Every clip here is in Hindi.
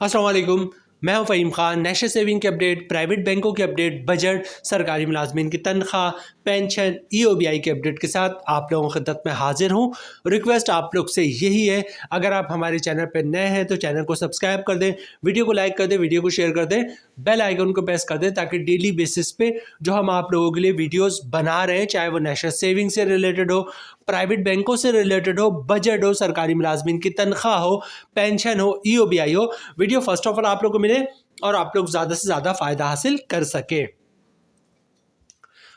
अस्सलाम वालेकुम। मैं हूं फ़हीम खान। नेशनल सेविंग की अपडेट, प्राइवेट बैंकों की अपडेट, बजट, सरकारी मुलाजमीन की तनख्वाह, पेंशन, EOBI की अपडेट के साथ आप लोगों की खिदमत में हाजिर हूं। रिक्वेस्ट आप लोग से यही है, अगर आप हमारे चैनल पर नए हैं तो चैनल को सब्सक्राइब कर दें, वीडियो को लाइक कर दें, वीडियो को शेयर कर दें, बेल आइकन को प्रेस कर दें ताकि डेली बेसिस पे जो हम आप लोगों के लिए वीडियोस बना रहे हैं, चाहे वो नेशनल सेविंग से रिलेटेड हो, प्राइवेट बैंकों से रिलेटेड हो, बजट हो, सरकारी मुलाजमीन की तनख्वाह हो, पेंशन हो, EOBI हो, वीडियो फर्स्ट ऑफ ऑल आप लोग को मिले और आप लोग ज़्यादा से ज़्यादा फ़ायदा हासिल कर सके।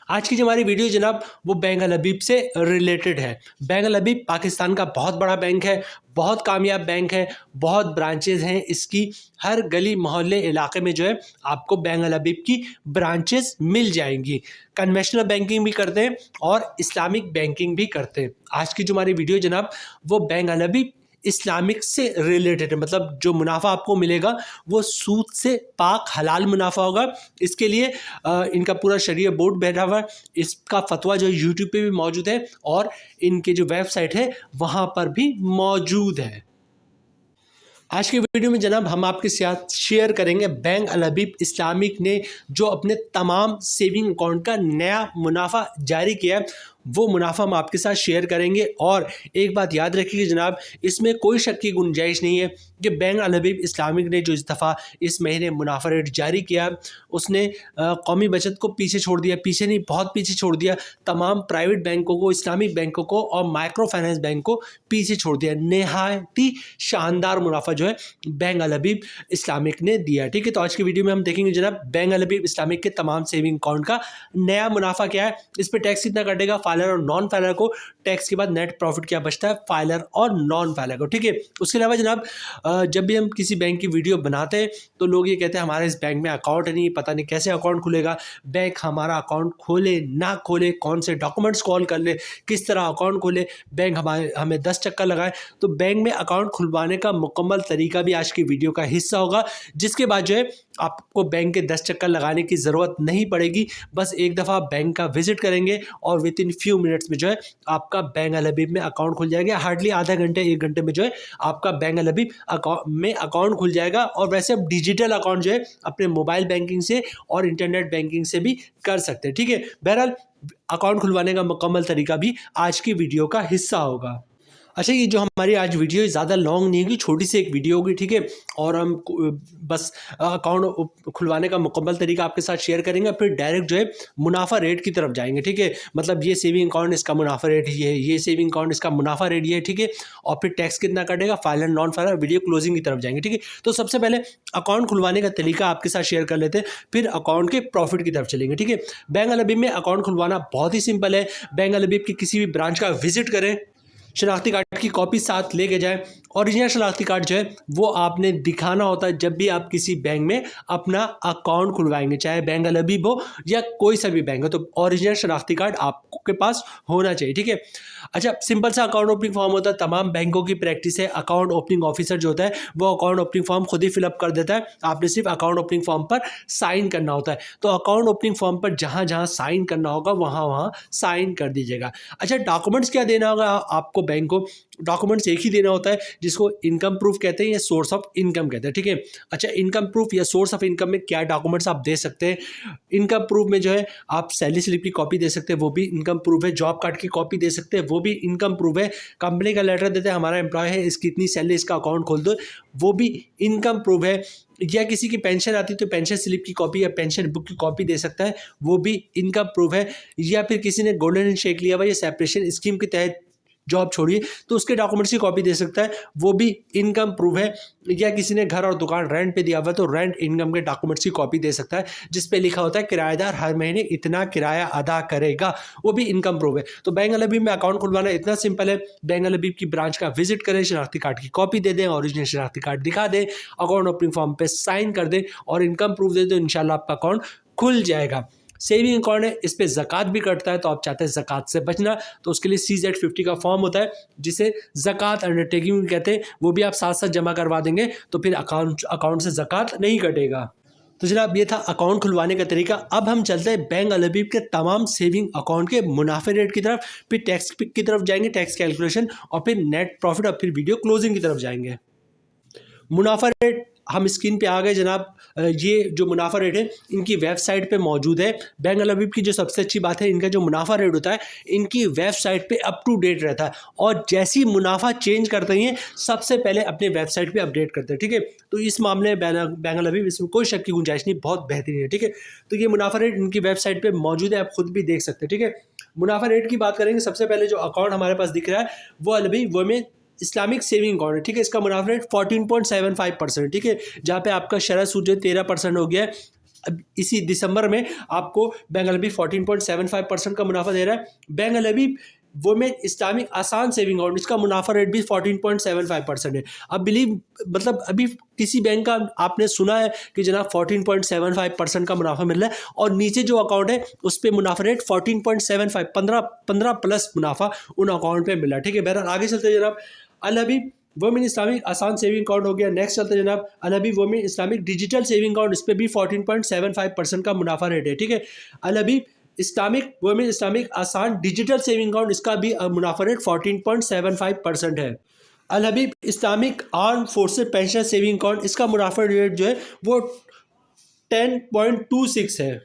आज की जो हमारी वीडियो जनाब वो बैंक अल हबीब से रिलेटेड है। बैंक अल हबीब पाकिस्तान का बहुत बड़ा बैंक है, बहुत कामयाब बैंक है, बहुत ब्रांचेज़ हैं इसकी। हर गली मोहल्ले इलाके में जो है आपको बैंक अल हबीब की ब्रांचेस मिल जाएंगी। कन्वेंशनल बैंकिंग भी करते हैं और इस्लामिक बैंकिंग भी करते हैं। आज की जो हमारी वीडियो जनाब वो बैंक अल हबीब इस्लामिक से रिलेटेड है, मतलब जो मुनाफा आपको मिलेगा वो सूद से पाक हलाल मुनाफा होगा। इसके लिए इनका पूरा शरीय बोर्ड बैठा हुआ है। इसका फतवा जो यूट्यूब पे भी मौजूद है और इनके जो वेबसाइट है वहाँ पर भी मौजूद है। आज की वीडियो में जनाब हम आपके साथ शेयर करेंगे बैंक अल हबीब इस्लामिक ने जो अपने तमाम सेविंग अकाउंट का नया मुनाफा जारी किया है, वो मुनाफा हम आपके साथ शेयर करेंगे। और एक बात याद रखिए जनाब, इसमें कोई शक की गुंजाइश नहीं है कि बैंक अल हबीब इस्लामिक ने जो इस दफ़ा इस महीने मुनाफा रेट जारी किया उसने कौमी बचत को पीछे छोड़ दिया, पीछे नहीं बहुत पीछे छोड़ दिया। तमाम प्राइवेट बैंकों को, इस्लामिक बैंकों को और माइक्रो फाइनेंस बैंक को पीछे छोड़ दिया। नहायत ही शानदार मुनाफा जो है बैंक अल हबीब इस्लामिक ने दिया। ठीक है, तो आज की वीडियो में हम देखेंगे जनाब बैंक अल हबीब इस्लामिक के तमाम सेविंग अकाउंट का नया मुनाफा क्या है, इस पर टैक्स कितना कटेगा, फाइलर और नॉन फाइलर को, टैक्स के बाद नेट प्रॉफिट क्या बचता है फाइलर और नॉन फाइलर को। ठीक है, उसके अलावा जनाब जब भी हम किसी बैंक की वीडियो बनाते हैं तो लोग ये कहते हैं हमारे इस बैंक में अकाउंट नहीं, पता नहीं कैसे अकाउंट खुलेगा, बैंक हमारा अकाउंट खोले ना खोले, कौन से डॉक्यूमेंट्स कॉल कर ले, किस तरह अकाउंट खोले, बैंक हमें 10 चक्कर लगाए। तो बैंक में अकाउंट खुलवाने का मुकम्मल तरीका भी आज की वीडियो का हिस्सा होगा, जिसके बाद जो है आपको बैंक के 10 चक्कर लगाने की ज़रूरत नहीं पड़ेगी। बस एक दफ़ा बैंक का विजिट करेंगे और विद इन फ्यू मिनट्स में जो है आपका बैंक अल हबीब में अकाउंट खुल जाएगा। हार्डली आधा घंटे 1 घंटे में जो है आपका बैंक अल हबीब में अकाउंट खुल जाएगा। और वैसे अब डिजिटल अकाउंट जो है अपने मोबाइल बैंकिंग से और इंटरनेट बैंकिंग से भी कर सकते हैं। ठीक है, बहरहाल अकाउंट खुलवाने का मुकम्मल तरीका भी आज की वीडियो का हिस्सा होगा। अच्छा, ये जो हमारी आज वीडियो ज़्यादा लॉन्ग नहीं होगी, छोटी सी एक वीडियो होगी। ठीक है, और हम बस अकाउंट खुलवाने का मुकम्मल तरीका आपके साथ शेयर करेंगे, फिर डायरेक्ट जो है मुनाफा रेट की तरफ जाएंगे। ठीक है, मतलब ये सेविंग अकाउंट इसका मुनाफा रेट ये है, ये सेविंग अकाउंट इसका मुनाफा रेट ये है। ठीक है, और फिर टैक्स कितना कटेगा, filer non filer, video closing की तरफ जाएंगे। ठीक है, तो सबसे पहले अकाउंट खुलवाने का तरीका आपके साथ शेयर कर लेते हैं, फिर अकाउंट के प्रॉफिट की तरफ चलेंगे। ठीक है, बैंक अल हबीब में अकाउंट खुलवाना बहुत ही सिंपल है। बैंक अल हबीब की किसी भी ब्रांच का विजिट करें, शनाख्ती कार्ड की कॉपी साथ लेके जाएं। ओरिजिनल शनाख्ती कार्ड जो है वो आपने दिखाना होता है जब भी आप किसी बैंक में अपना अकाउंट खुलवाएंगे, चाहे बैंक अल हबीब हो या कोई सा भी बैंक हो, तो ओरिजिनल शनाख्ती कार्ड आपके पास होना चाहिए। ठीक है, अच्छा, सिंपल सा अकाउंट ओपनिंग फॉर्म होता है, तमाम बैंकों की प्रैक्टिस है। अकाउंट ओपनिंग ऑफिसर जो होता है वो अकाउंट ओपनिंग फॉर्म खुद ही फिलअप कर देता है, आपने सिर्फ अकाउंट ओपनिंग फॉर्म पर साइन करना होता है। तो अकाउंट ओपनिंग फॉर्म पर जहाँ जहाँ साइन करना होगा वहाँ वहाँ साइन कर दीजिएगा। अच्छा, डॉक्यूमेंट्स क्या देना होगा आपको बैंक को? डॉक्यूमेंट्स एक ही देना होता है जिसको इनकम प्रूफ कहते हैं या सोर्स ऑफ इनकम कहते हैं। ठीक है, अच्छा, इनकम प्रूफ या सोर्स ऑफ इनकम में क्या डॉक्यूमेंट्स आप दे सकते हैं? इनकम प्रूफ में जो है आप सैलरी स्लिप की कॉपी दे सकते हैं, वो भी इनकम प्रूफ है। जॉब कार्ड की कॉपी दे सकते हैं, वो भी इनकम प्रूफ है। कंपनी का लेटर देते हैं हमारा एम्प्लॉय है, इसकी इतनी सैलरी, इसका अकाउंट खोल दो, वो भी इनकम प्रूफ है। या किसी की पेंशन आती है तो पेंशन स्लिप की कॉपी या पेंशन बुक की कॉपी दे सकता है, वो भी इनकम प्रूफ है। या फिर किसी ने गोल्डन हैंडशेक लिया हुआ या सेपरेशन स्कीम के तहत जॉब छोड़िए तो उसके डॉक्यूमेंट्स की कॉपी दे सकता है, वो भी इनकम प्रूफ है। या किसी ने घर और दुकान रेंट पे दिया हुआ तो रेंट इनकम के डॉक्यूमेंट्स की कॉपी दे सकता है, जिस पे लिखा होता है किराएदार हर महीने इतना किराया अदा करेगा, वो भी इनकम प्रूफ है। तो बैंक अल हबीब में अकाउंट खुलवाना इतना सिंपल है। बैंक अल हबीब की ब्रांच का विजिट करें, शनाख्ती कार्ड की कॉपी दे दें, ओरिजिनल शनाख्ती कार्ड दिखा दें, अकाउंट ओपनिंग फॉर्म पे साइन कर दें और इनकम प्रूफ दे दें, इंशाल्लाह आपका अकाउंट खुल जाएगा। सेविंग अकाउंट है, इस पर ज़कात भी कटता है, तो आप चाहते हैं ज़कात से बचना तो उसके लिए CZ50 का फॉर्म होता है जिसे ज़कात अंडरटेकिंग कहते हैं, वो भी आप साथ साथ जमा करवा देंगे तो फिर अकाउंट से ज़कात नहीं कटेगा। तो जनाब ये था अकाउंट खुलवाने का तरीका। अब हम चलते हैं बैंक अल हबीब के तमाम सेविंग अकाउंट के मुनाफे रेट की तरफ, फिर टैक्स की तरफ जाएंगे, टैक्स कैलकुलेशन, और फिर नेट प्रॉफिट, और फिर वीडियो क्लोजिंग की तरफ जाएंगे। मुनाफा रेट हम स्क्रीन पे आ गए जनाब। ये जो मुनाफा रेट है इनकी वेबसाइट पे मौजूद है। बैंक अल हबीब की जो सबसे अच्छी बात है, इनका जो मुनाफा रेट होता है इनकी वेबसाइट पे अप टू डेट रहता है, और जैसी मुनाफा चेंज करते हैं सबसे पहले अपने वेबसाइट पे अपडेट करते हैं, ठीक है। तो इस मामले में बैंक अल हबीब, इसमें कोई शक की गुंजाइश नहीं, बहुत बेहतरीन है, ठीक है। तो ये मुनाफा रेट इनकी वेबसाइट पर मौजूद है, आप खुद भी देख सकते हैं, ठीक है। मुनाफा रेट की बात करेंगे, सबसे पहले जो अकाउंट हमारे पास दिख रहा है वो अल Habib women Islamic saving account है, ठीक है। इसका मुनाफा रेट 14.75%, ठीक है, जहाँ पे आपका शरह सूद 13% हो गया है। अब इसी दिसंबर में आपको बैंक अल हबीब 14.75% का मुनाफा दे रहा है। बैंक अल Habib women Islamic Asaan saving account, इसका मुनाफा रेट भी 14.75% है। अब बिलीव मतलब अभी किसी बैंक का आपने सुना है कि जनाब 14.75% का मुनाफा मिल रहा है, और नीचे जो अकाउंट है उस पर मुनाफा रेट 14.75, 15 प्लस मुनाफा उन अकाउंट पे मिल रहा है, ठीक है। बहरहाल आगे चलते हैं जनाब। Al Habib women Islamic Asaan saving account हो गया। नेक्स्ट चलते हैं जनाब, Al Habib women Islamic digital saving account, इस पर भी 14.75% का मुनाफा रेट है, ठीक है। Al Habib Islamic women Islamic Asaan digital saving account, इसका भी मुनाफा रेट 14.75% है। Al Habib Islamic arm forces pension saving account, इसका मुनाफा रेट जो है वो 10.26 है।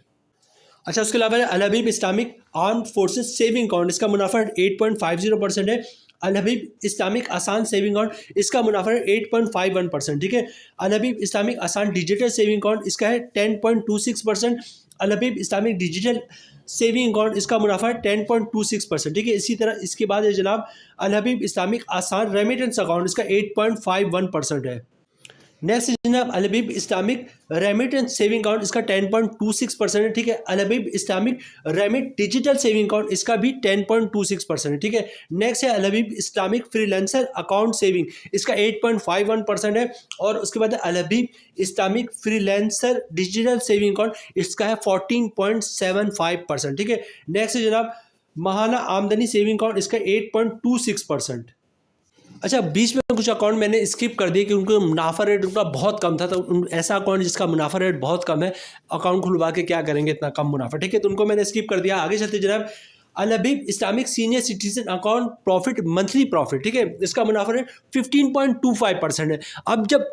अच्छा, उसके अलावा Al Habib Islamic arm forces saving account, इसका मुनाफा 8.50% है। Al Habib Islamic Asaan saving account, इसका मुनाफा 8.51%, ठीक है। Al Habib Islamic Asaan digital saving account, इसका है 10.26%। Al Habib Islamic digital saving account, इसका मुनाफा है 10.26%, ठीक है। इसी तरह इसके बाद है जनाब Al Habib Islamic Asaan remittance account, इसका 8.51% है। नेक्स्ट जनाब Al Habib Islamic remittance saving account, इसका 10.26% है, ठीक है। Al Habib Islamic remit digital saving account, इसका भी 10.26% है, ठीक है। नेक्स्ट है Al Habib Islamic freelancer account saving, इसका 8.51% है। और उसके बाद Al Habib Islamic freelancer digital saving account, इसका है 14.75%, ठीक है। नेक्स्ट है जनाब महाना आमदनी सेविंग अकाउंट, इसका 8.26%। अच्छा, बीच में कुछ अकाउंट मैंने स्किप कर दिए क्योंकि मुनाफा रेट उनका बहुत कम था, तो ऐसा अकाउंट जिसका मुनाफा रेट बहुत कम है, अकाउंट खुलवा के क्या करेंगे इतना कम मुनाफा, ठीक है। तो उनको मैंने स्किप कर दिया। आगे चलते जनाब, Al Habib Islamic senior citizen account profit monthly profit, ठीक है, इसका मुनाफा रेट 15.25% है। अब जब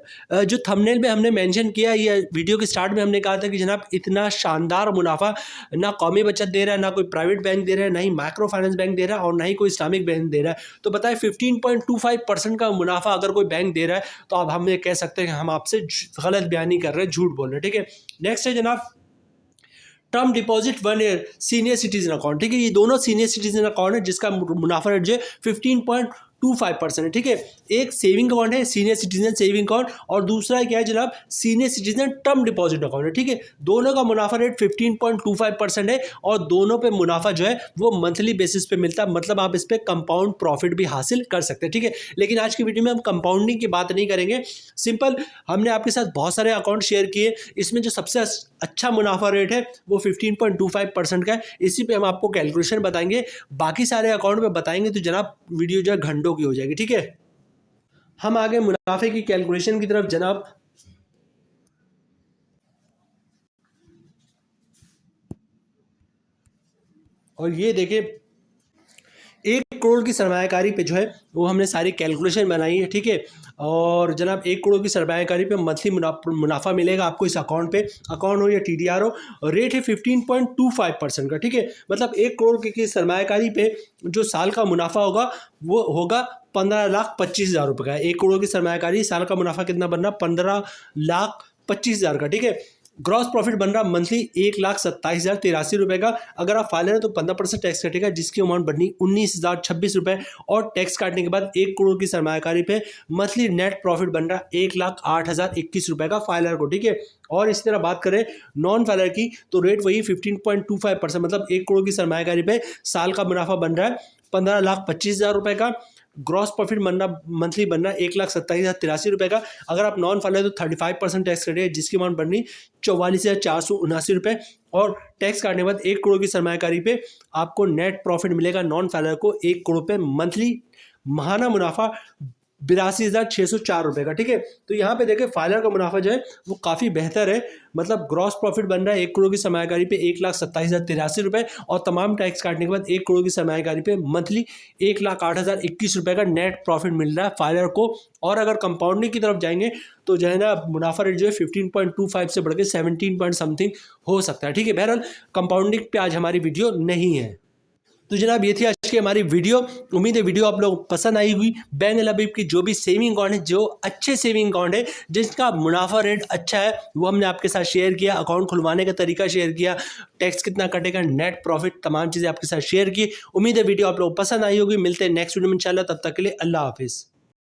जो थंबनेल में हमने मेंशन किया, ये वीडियो के स्टार्ट में हमने कहा था कि जनाब इतना शानदार मुनाफा ना कौमी बचत दे रहा है, ना कोई प्राइवेट बैंक दे रहा है, ना ही माइक्रो फाइनेंस बैंक दे रहा है, और ना ही कोई इस्लामिक बैंक दे रहा है। तो बताए 15.25% का मुनाफा अगर कोई बैंक दे रहा है तो अब हम ये कह सकते हैं कि हम आपसे गलत बयानी कर रहे हैं, झूठ बोल रहे हैं, ठीक है। नेक्स्ट है जनाब term deposit 1 year senior citizen account, ठीक है। ये दोनों सीनियर सिटीजन अकाउंट है जिसका मुनाफा रेट जो है 15.25% है, ठीक है। एक सेविंग अकाउंट है सीनियर सिटीजन सेविंग अकाउंट, और दूसरा क्या है जनाब senior citizen term deposit account है, ठीक है। दोनों का मुनाफा रेट 15.25% है, और दोनों पे मुनाफा जो है वो मंथली बेसिस पे मिलता है, मतलब आप इस पे कंपाउंड प्रॉफिट भी हासिल कर सकते हैं, ठीक है। लेकिन आज की वीडियो में हम कंपाउंडिंग की बात नहीं करेंगे, सिंपल हमने आपके साथ बहुत सारे अकाउंट शेयर किए, इसमें जो सबसे अच्छा मुनाफा रेट है वो 15.25% का है। इसी पे हम आपको कैलकुलेशन बताएंगे, बाकी सारे अकाउंट में बताएंगे तो जनाब वीडियो जो है घंटों की हो जाएगी, ठीक है। हम आगे मुनाफे की कैलकुलेशन की तरफ जनाब। और ये देखिए 1 करोड़ की सरमायाकारी पे जो है वो हमने सारी कैलकुलेशन बनाई है, ठीक है। और जनाब 1 करोड़ की सरमायाकारी पे मंथली मुनाफा मिलेगा आपको इस अकाउंट पे, अकाउंट हो या TDR हो, रेट है 15.25% का, ठीक है। मतलब 1 करोड़ की सरमायाकारी पे जो साल का मुनाफा होगा वो होगा 15,25,000 रुपये का। 1 करोड़ की सरमायाकारी, साल का मुनाफा कितना बनना 15,25,000 का, ठीक है। ग्रॉस प्रॉफिट बन रहा मंथली 1,27,083 रुपये का। अगर आप फाइलर हैं तो 15% टैक्स कटेगा, जिसकी अमाउंट बननी 19,026 रुपये, और टैक्स काटने के बाद 1 करोड़ की सरमायाकारी पे मंथली नेट प्रॉफिट बन रहा 1,08,021 रुपये का फाइलर को, ठीक है। और इसी तरह बात करें नॉन फाइलर की तो रेट वही 15.25%, मतलब 1 करोड़ की सरमायाकारी पे साल का मुनाफा बन रहा है 15,25,000 रुपये का। ग्रॉस प्रॉफिट बनना मंथली बनना 1,27,083 रुपये का। अगर आप नॉन फाइलर तो 35% टैक्स कटेगा, जिसकी अमाउंट बननी 44,479 रुपये, और टैक्स काटने के बाद 1 करोड़ की सरमायाकारी पे आपको नेट प्रॉफिट मिलेगा नॉन फाइलर को 1 करोड़ पे मंथली। महाना मुनाफा ₹82,604 का। ठीक है, तो यहाँ पे देखें फाइलर का मुनाफा जो है वो काफ़ी बेहतर है, मतलब ग्रॉस प्रॉफिट बन रहा है 1 करोड़ की सरमायाकारी पे ₹1,27,083 और तमाम टैक्स काटने के बाद 1 करोड़ की सरमायाकारी पे मंथली ₹1,08,021 का नेट प्रॉफिट मिल रहा है फाइलर को। और अगर कंपाउंडिंग की तरफ जाएंगे तो जो है ना मुनाफा रेट जो है 15.25 से बढ़ के 17 पॉइंट समथिंग हो सकता है। ठीक है, बहरहाल कंपाउंडिंग पे आज हमारी वीडियो नहीं है। तो जनाब ये थी आज की हमारी वीडियो। उम्मीद है वीडियो आप लोग पसंद आई हुई। बैंक अल हबीब की जो भी सेविंग अकाउंट है, जो अच्छे सेविंग अकाउंट है जिसका मुनाफा रेट अच्छा है, वो हमने आपके साथ शेयर किया। अकाउंट खुलवाने का तरीका शेयर किया, टैक्स कितना कटेगा, नेट प्रॉफिट, तमाम चीज़ें आपके साथ शेयर की। उम्मीद है वीडियो आप लोग पसंद आई होगी। मिलते हैं नेक्स्ट वीडियो में इंशाल्लाह, तब तक के लिए अल्लाह हाफिज़।